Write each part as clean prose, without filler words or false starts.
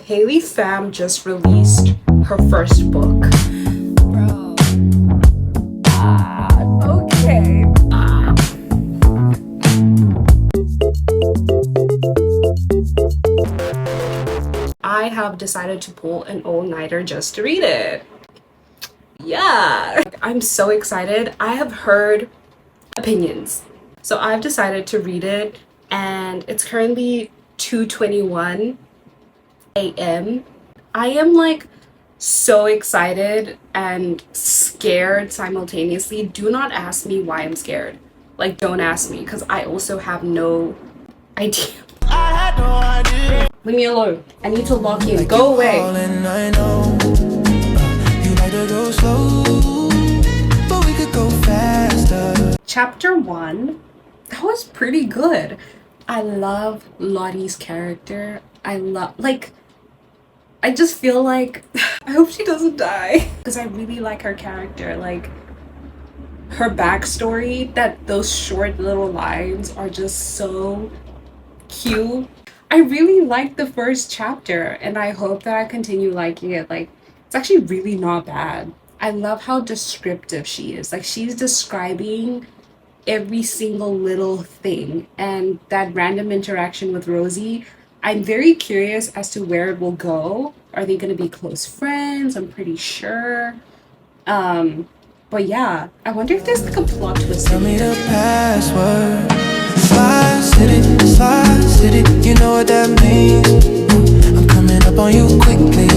Haley Pham just released her first book. Bro. Okay. I have decided to pull an all-nighter just to read it. Yeah. I'm so excited. I have heard opinions. So I've decided to read it, and it's currently 2:21 a.m. I am like so excited and scared simultaneously. Do not ask me why I'm scared. Like, don't ask me, because I also have no idea. Leave me alone. I need to lock in. Go away. Chapter 1, that was pretty good. I love Lottie's character. I just feel like I hope she doesn't die because I really like her character. Like, her backstory, that those short little lines are just so cute. I really liked the first chapter, and I hope that I continue liking it. Like, it's actually really not bad. I love how descriptive she is. Like, she's describing every single little thing, and that random interaction with Rosie, I'm very curious as to where it will go. Are they going to be close friends? I'm pretty sure. But yeah, I wonder if there's like a plot twist. Tell me the password. Slide city, you know what that means. I'm coming up on you quickly.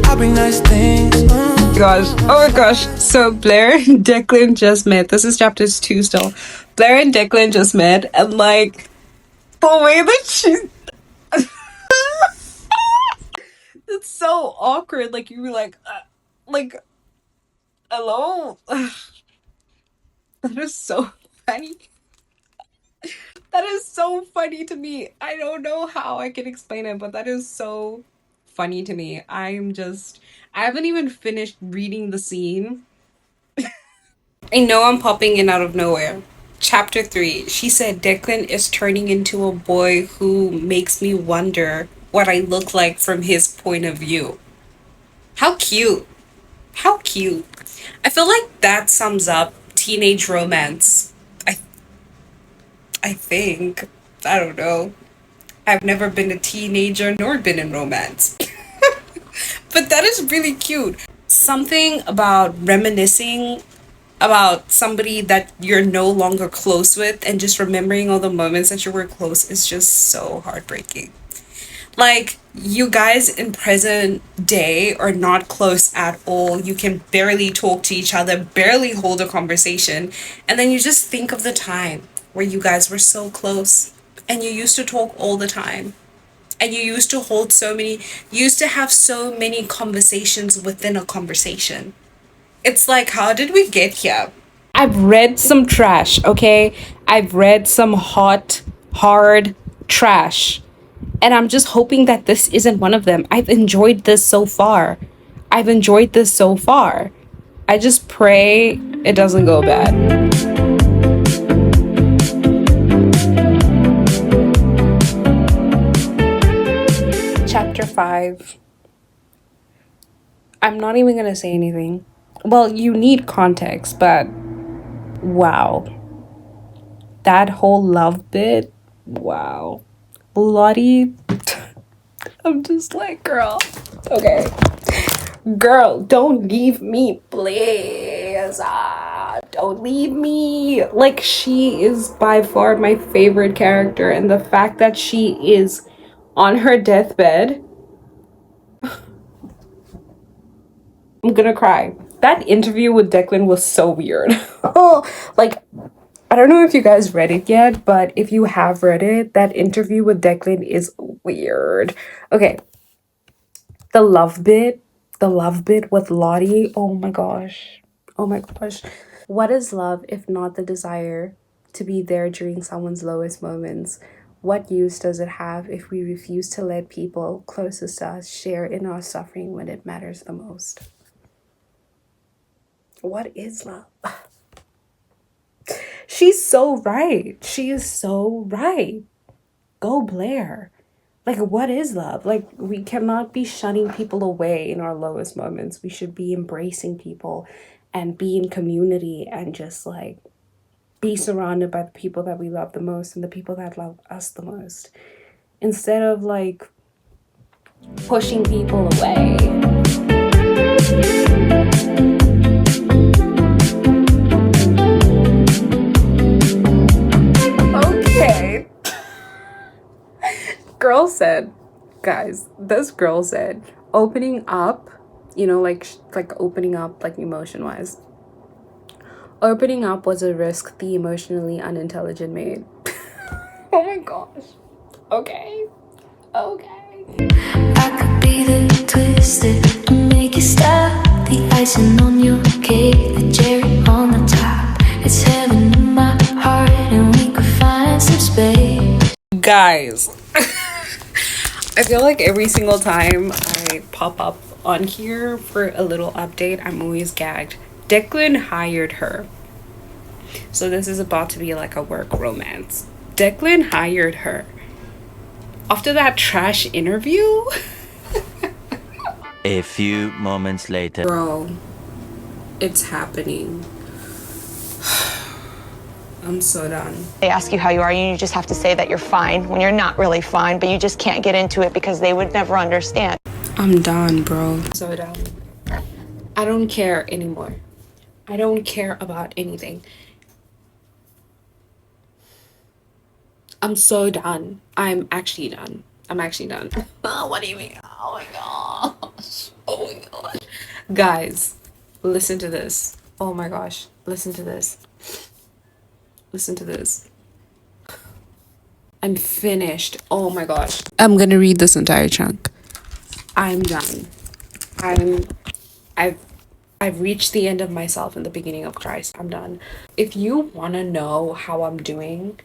I'll bring nice things. Oh my gosh. So Blair and Declan just met. This is chapters 2 still. Blair and Declan just met, and like the way that she it's so awkward. Like, you were like, hello? That is so funny. That is so funny to me. I don't know how I can explain it, but that is so funny to me. I haven't even finished reading the scene. I know I'm popping in out of nowhere. Chapter 3. She said Declan is turning into a boy who makes me wonder what I look like from his point of view. How cute. How cute. I feel like that sums up teenage romance. I I think. I don't know. I've never been a teenager nor been in romance. But that is really cute. Something about reminiscing about somebody that you're no longer close with and just remembering all the moments that you were close is just so heartbreaking. Like, you guys in present day are not close at all. You can barely talk to each other, barely hold a conversation. And then you just think of the time where you guys were so close and you used to talk all the time. And you used to have so many conversations within a conversation. It's like, how did we get here? I've read some trash, okay? I've read some hot, hard trash. And I'm just hoping that this isn't one of them. I've enjoyed this so far. I've enjoyed this so far. I just pray it doesn't go bad. Chapter 5. I'm not even gonna say anything. Well, you need context, but wow. That whole love bit, wow. Lottie, I'm just like, girl. Okay. Girl, don't leave me, please. Don't leave me. Like, she is by far my favorite character, and the fact that she is on her deathbed, I'm gonna cry. That interview with Declan was so weird. Like, I don't know if you guys read it yet, but if you have read it, that interview with Declan is weird. Okay, the love bit, the love bit with Lottie. Oh my gosh. Oh my gosh. What is love if not the desire to be there during someone's lowest moments? What use does it have if we refuse to let people closest to us share in our suffering when it matters the most? What is love? She's so right. She is so right. Go Blair. Like, what is love? Like, we cannot be shunning people away in our lowest moments. We should be embracing people and be in community and just like be surrounded by the people that we love the most and the people that love us the most, instead of like pushing people away. Okay. Girl said, guys, this girl said, opening up, you know, like opening up, like emotion wise. Opening up was a risk the emotionally unintelligent made. Oh my gosh. Okay. Okay. I could be the twisted and make you stop. The icing on your cake, the cherry on the top. It's heaven in my heart, and we could find some space. Guys, I feel like every single time I pop up on here for a little update, I'm always gagged. Declan hired her. So this is about to be like a work romance. Declan hired her. After that trash interview? A few moments later. Bro, it's happening. I'm so done. They ask you how you are, and you just have to say that you're fine when you're not really fine, but you just can't get into it because they would never understand. I'm done, bro. So done. I don't care anymore. I don't care about anything. I'm so done. I'm actually done. I'm actually done. Oh, what do you mean? Oh my gosh. Oh my gosh. Guys, listen to this. Oh my gosh. Listen to this. Listen to this. I'm finished. Oh my gosh. I'm gonna read this entire chunk. I'm done. I've I've reached the end of myself in the beginning of Christ. I'm done. If you wanna know how I'm doing,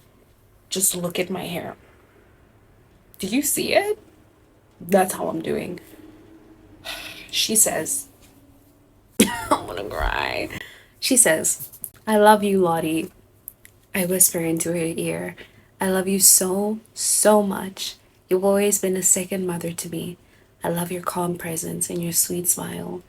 just look at my hair. Do you see it? That's how I'm doing. She says, I'm gonna cry. She says, I love you, Lottie. I whisper into her ear, I love you so, so much. You've always been a second mother to me. I love your calm presence and your sweet smile.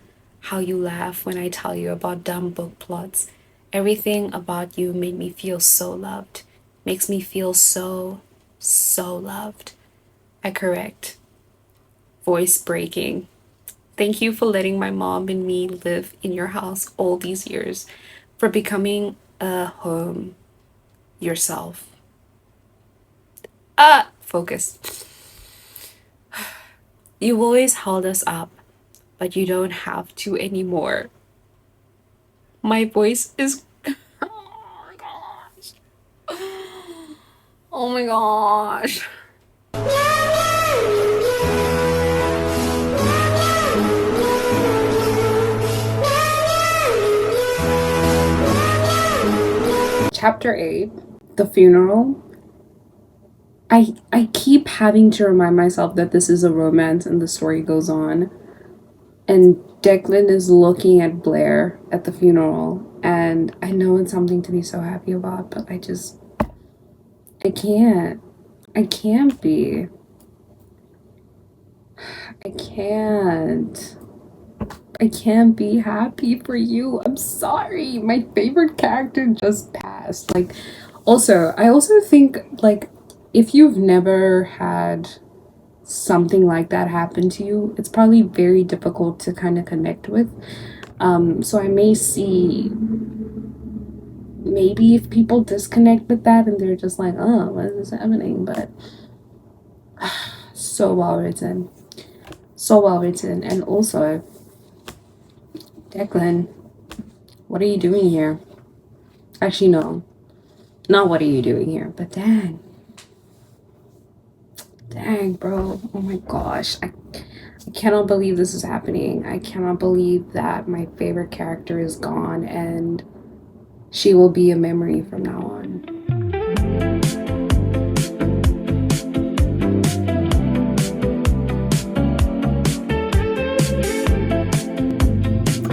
How you laugh when I tell you about dumb book plots. Everything about you made me feel so loved. Makes me feel so, so loved. I correct. Voice breaking. Thank you for letting my mom and me live in your house all these years. For becoming a home yourself. Focus. You've always held us up, but you don't have to anymore. My voice is... Oh my gosh. Oh my gosh. Chapter 8, the funeral. I keep having to remind myself that this is a romance and the story goes on. And Declan is looking at Blair at the funeral. And I know it's something to be so happy about, but I can't. I can't be. I can't. I can't be happy for you. I'm sorry. My favorite character just passed. Like, also, I also think, like, if you've never had something like that happen to you, it's probably very difficult to kind of connect with. So I may see, maybe if people disconnect with that and they're just like, oh, what is happening? But so well written. So well written. And also, Declan, what are you doing here? Actually, no. Not what are you doing here, but dang. Dang, bro. Oh my gosh. I cannot believe this is happening. I cannot believe that my favorite character is gone and she will be a memory from now on.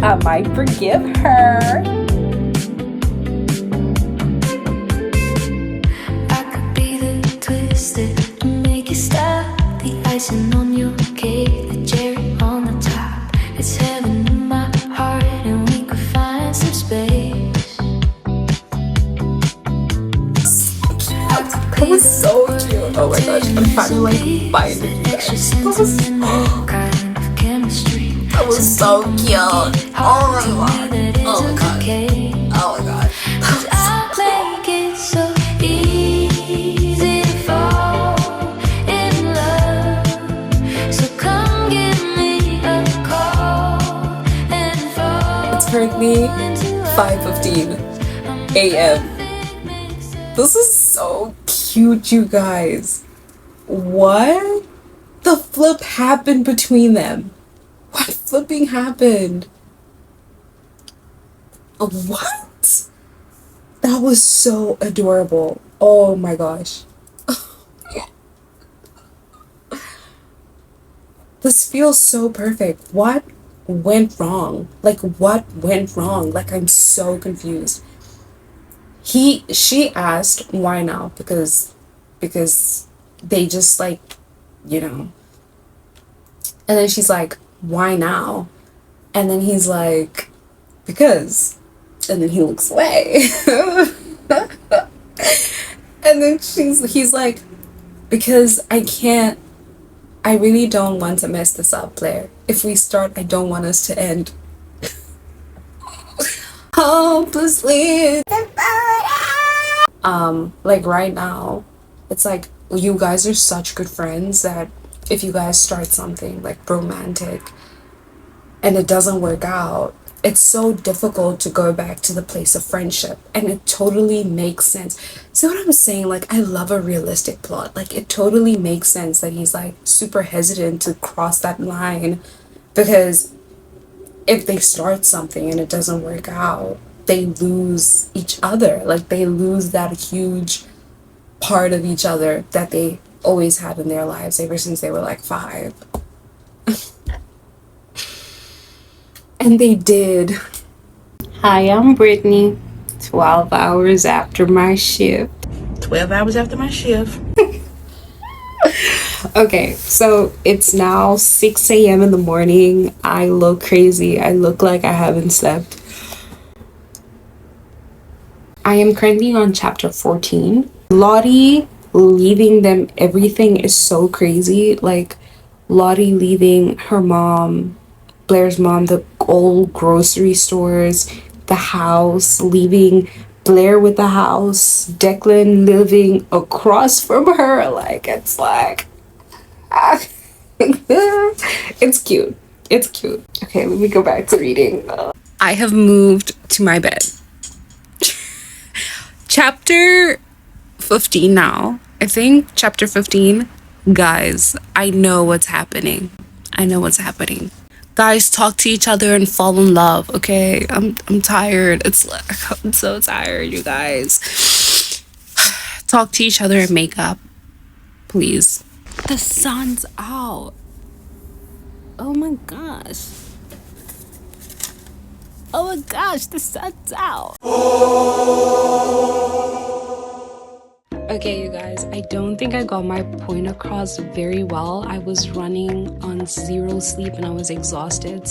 I might forgive her. I could be the twisted and make you stop. The and no kind of chemistry. That was so cute. Oh my god. Oh my god. Oh my god. I make it so easy to fall in love. So come give me a call and fall. It's currently 5:15 a.m. This is so cute, you guys. What the flip happened between them? What flipping happened? What? That was so adorable. Oh my gosh. This feels so perfect. What went wrong? Like, what went wrong? Like, I'm so confused. She asked why now, because they just like, you know. And then she's like, why now? And then he's like, because. And then he looks away. And then he's like, because I really don't want to mess this up, Blair. If we start, I don't want us to end hopelessly. Like right now, it's like you guys are such good friends that if you guys start something like romantic and it doesn't work out, it's so difficult to go back to the place of friendship, and it totally makes sense. See what I'm saying? Like, I love a realistic plot. Like, it totally makes sense that he's like super hesitant to cross that line, because if they start something and it doesn't work out, they lose each other. Like, they lose that huge part of each other that they always had in their lives ever since they were like 5. And they did. Hi, I'm Brittany. 12 hours after my shift. 12 hours after my shift. Okay, so it's now 6 a.m. in the morning. I look crazy. I look like I haven't slept. I am currently on chapter 14. Lottie leaving them everything is so crazy. Like, Lottie leaving her mom, Blair's mom, the old grocery stores, the house, leaving Blair with the house, Declan living across from her. Like, it's like, it's cute. It's cute. Okay, let me go back to reading. I have moved to my bed. Chapter 15 now. I think chapter 15. Guys, I know what's happening. I know what's happening. Guys, talk to each other and fall in love, okay? I'm tired. It's like, I'm so tired, you guys. Talk to each other and make up, please. The sun's out. Oh my gosh. Oh my gosh, the sun's out. Okay, you guys, I don't think I got my point across very well. I was running on 0 sleep and I was exhausted.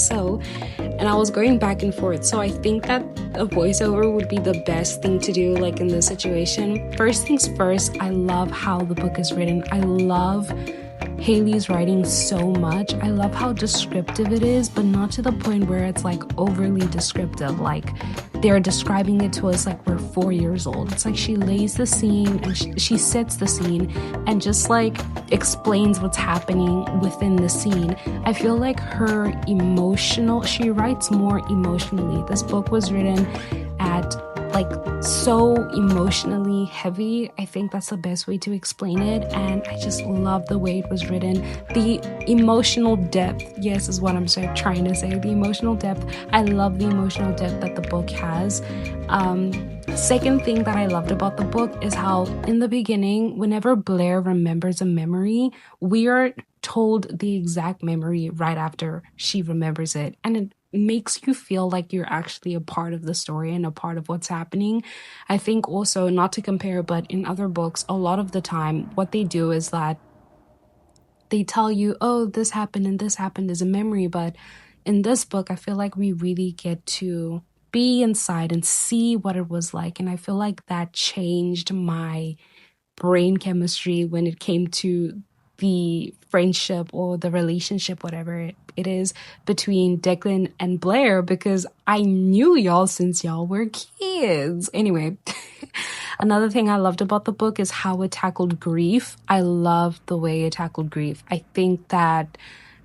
And I was going back and forth. So I think that a voiceover would be the best thing to do, like in this situation. First things first, I love how the book is written. I love Haley's writing so much. I love how descriptive it is, but not to the point where it's like overly descriptive. Like they're describing it to us like we're 4 years old. It's like she lays the scene and she sets the scene and just like explains what's happening within the scene. I feel like she writes more emotionally. This book was written at like so emotionally heavy. I think that's the best way to explain it, and I just love the way it was written. The emotional depth, yes, is what I'm trying to say. The emotional depth, I love the emotional depth that the book has. Second thing that I loved about the book is how in the beginning, whenever Blair remembers a memory, we are told the exact memory right after she remembers it, and it makes you feel like you're actually a part of the story and a part of what's happening. I think also, not to compare, but in other books, a lot of the time, what they do is that they tell you, oh, this happened and this happened as a memory. But in this book, I feel like we really get to be inside and see what it was like. And I feel like that changed my brain chemistry when it came to the friendship or the relationship, whatever it is, between Declan and Blair, because I knew y'all since y'all were kids. Anyway, another thing I loved about the book is how it tackled grief. I loved the way it tackled grief. I think that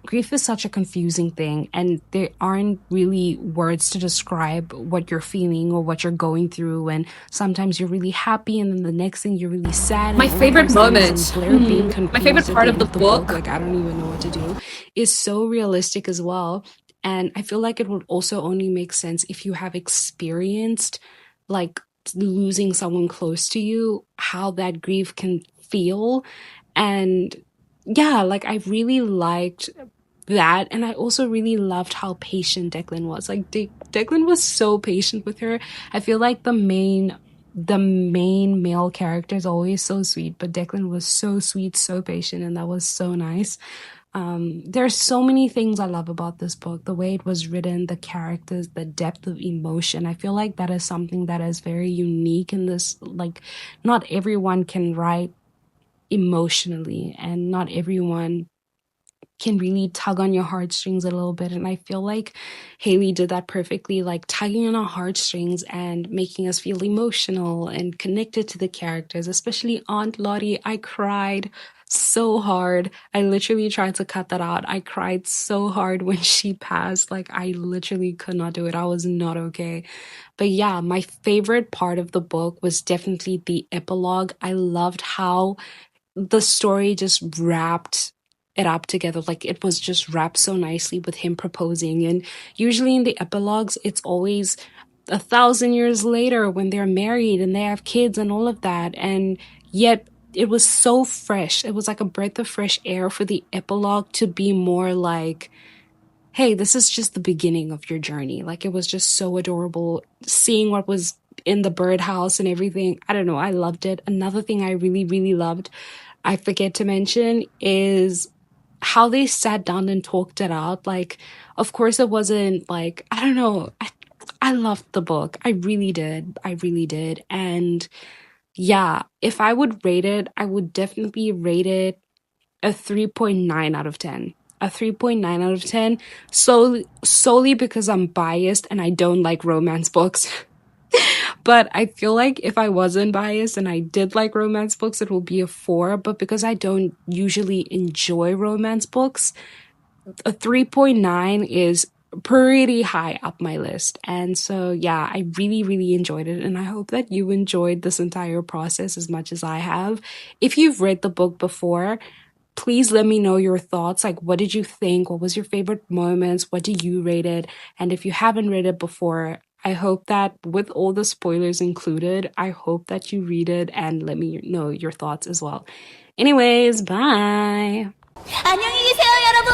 grief is such a confusing thing, and there aren't really words to describe what you're feeling or what you're going through. And sometimes you're really happy, and then the next thing you're really sad. My And all of favorite those things, and moment, Blair being my confused favorite at part the of end the of the book, book. like I don't even know what to do, is so realistic as well. And I feel like it would also only make sense if you have experienced like losing someone close to you, how that grief can feel. And yeah, like I really liked that, and I also really loved how patient Declan was. Like Declan was so patient with her. I feel like the main male character is always so sweet, but Declan was so sweet, so patient, and that was so nice. There's so many things I love about this book: the way it was written, the characters, the depth of emotion. I feel like that is something that is very unique in this. Like, not everyone can write emotionally, and not everyone can really tug on your heartstrings a little bit. And I feel like Haley did that perfectly, like tugging on our heartstrings and making us feel emotional and connected to the characters, especially Aunt Lottie. I cried so hard. I literally tried to cut that out. I cried so hard when she passed. Like, I literally could not do it. I was not okay. But yeah, my favorite part of the book was definitely the epilogue. I loved how the story just wrapped it up together. Like, it was just wrapped so nicely with him proposing. And usually in the epilogues, it's always 1,000 years later when they're married and they have kids and all of that. And yet it was so fresh. It was like a breath of fresh air for the epilogue to be more like, hey, this is just the beginning of your journey. Like, it was just so adorable seeing what was in the birdhouse and everything. I don't know. I loved it. Another thing I really, really loved, I forget to mention, is how they sat down and talked it out. Like, of course, it wasn't like, I don't know. I loved the book. I really did. I really did. And yeah, if I would rate it, I would definitely rate it a 3.9 out of 10. A 3.9 out of 10, solely because I'm biased and I don't like romance books. But I feel like if I wasn't biased and I did like romance books, it will be a 4. But because I don't usually enjoy romance books, a 3.9 is pretty high up my list. And so, yeah, I really, really enjoyed it. And I hope that you enjoyed this entire process as much as I have. If you've read the book before, please let me know your thoughts. Like, what did you think? What was your favorite moments? What do you rate it? And if you haven't read it before, I hope that with all the spoilers included, I hope that you read it and let me know your thoughts as well. Anyways, bye. 안녕히 계세요, 여러분.